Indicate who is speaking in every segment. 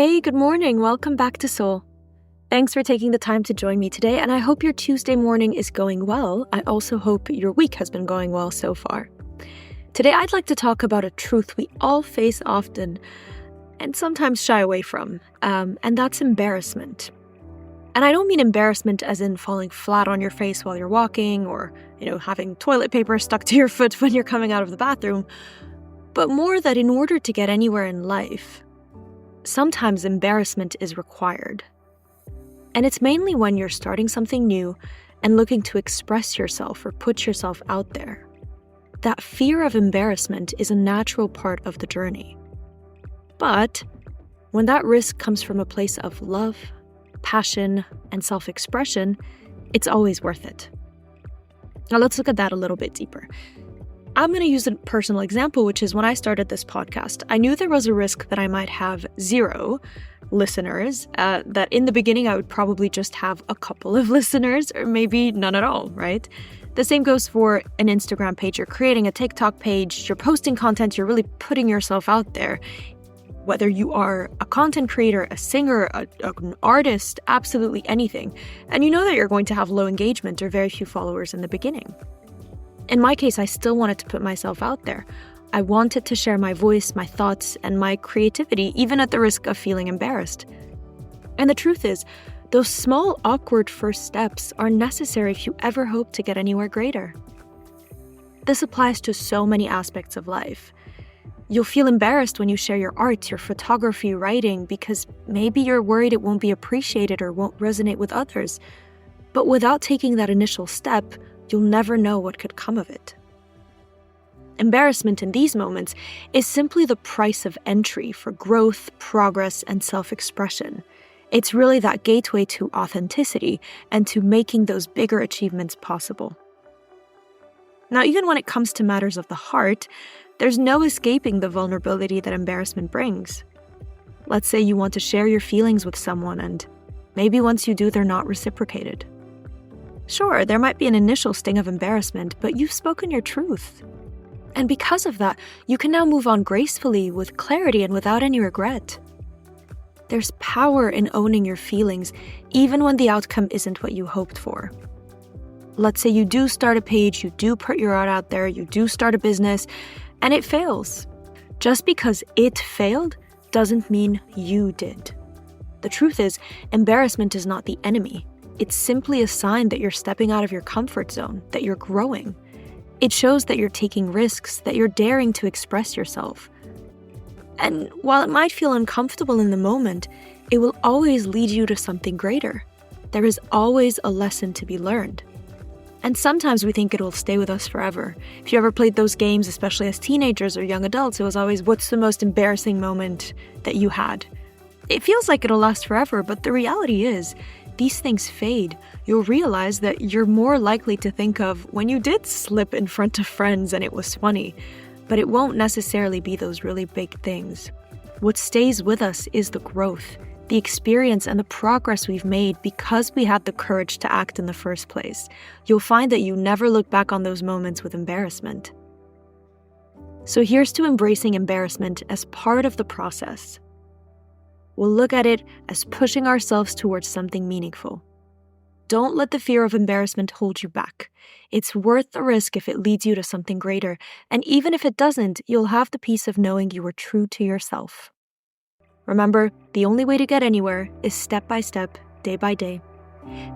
Speaker 1: Hey, good morning. Welcome back to Soul. Thanks for taking the time to join me today, and I hope your Tuesday morning is going well. I also hope your week has been going well so far. Today, I'd like to talk about a truth we all face often and sometimes shy away from, and that's embarrassment. And I don't mean embarrassment as in falling flat on your face while you're walking or, having toilet paper stuck to your foot when you're coming out of the bathroom, but more that in order to get anywhere in life, sometimes embarrassment is required. And it's mainly when you're starting something new and looking to express yourself or put yourself out there. That fear of embarrassment is a natural part of the journey. But when that risk comes from a place of love, passion, and self-expression, it's always worth it. Now let's look at that a little bit deeper. I'm going to use a personal example, which is when I started this podcast, I knew there was a risk that I might have 0 listeners, that in the beginning I would probably just have a couple of listeners or maybe none at all, right? The same goes for an Instagram page. You're creating a TikTok page, you're posting content, you're really putting yourself out there. Whether you are a content creator, a singer, an artist, absolutely anything. And you know that you're going to have low engagement or very few followers in the beginning. In my case, I still wanted to put myself out there. I wanted to share my voice, my thoughts, and my creativity, even at the risk of feeling embarrassed. And the truth is, those small, awkward first steps are necessary if you ever hope to get anywhere greater. This applies to so many aspects of life. You'll feel embarrassed when you share your art, your photography, writing, because maybe you're worried it won't be appreciated or won't resonate with others. But without taking that initial step, you'll never know what could come of it. Embarrassment in these moments is simply the price of entry for growth, progress, and self-expression. It's really that gateway to authenticity and to making those bigger achievements possible. Now, even when it comes to matters of the heart, there's no escaping the vulnerability that embarrassment brings. Let's say you want to share your feelings with someone, and maybe once you do, they're not reciprocated. Sure, there might be an initial sting of embarrassment, but you've spoken your truth. And because of that, you can now move on gracefully, with clarity, and without any regret. There's power in owning your feelings, even when the outcome isn't what you hoped for. Let's say you do start a page, you do put your art out there, you do start a business, and it fails. Just because it failed doesn't mean you did. The truth is, embarrassment is not the enemy. It's simply a sign that you're stepping out of your comfort zone, that you're growing. It shows that you're taking risks, that you're daring to express yourself. And while it might feel uncomfortable in the moment, it will always lead you to something greater. There is always a lesson to be learned. And sometimes we think it will stay with us forever. If you ever played those games, especially as teenagers or young adults, it was always, what's the most embarrassing moment that you had? It feels like it'll last forever, but the reality is, these things fade. You'll realize that you're more likely to think of when you did slip in front of friends and it was funny, but it won't necessarily be those really big things. What stays with us is the growth, the experience, and the progress we've made because we had the courage to act in the first place. You'll find that you never look back on those moments with embarrassment. So here's to embracing embarrassment as part of the process. We'll look at it as pushing ourselves towards something meaningful. Don't let the fear of embarrassment hold you back. It's worth the risk if it leads you to something greater, and even if it doesn't, you'll have the peace of knowing you were true to yourself. Remember, the only way to get anywhere is step by step, day by day.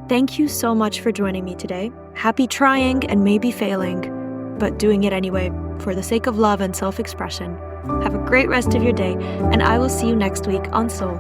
Speaker 1: Thank you so much for joining me today. Happy trying and maybe failing, but doing it anyway, for the sake of love and self-expression. Have a great rest of your day, and I will see you next week on Soul.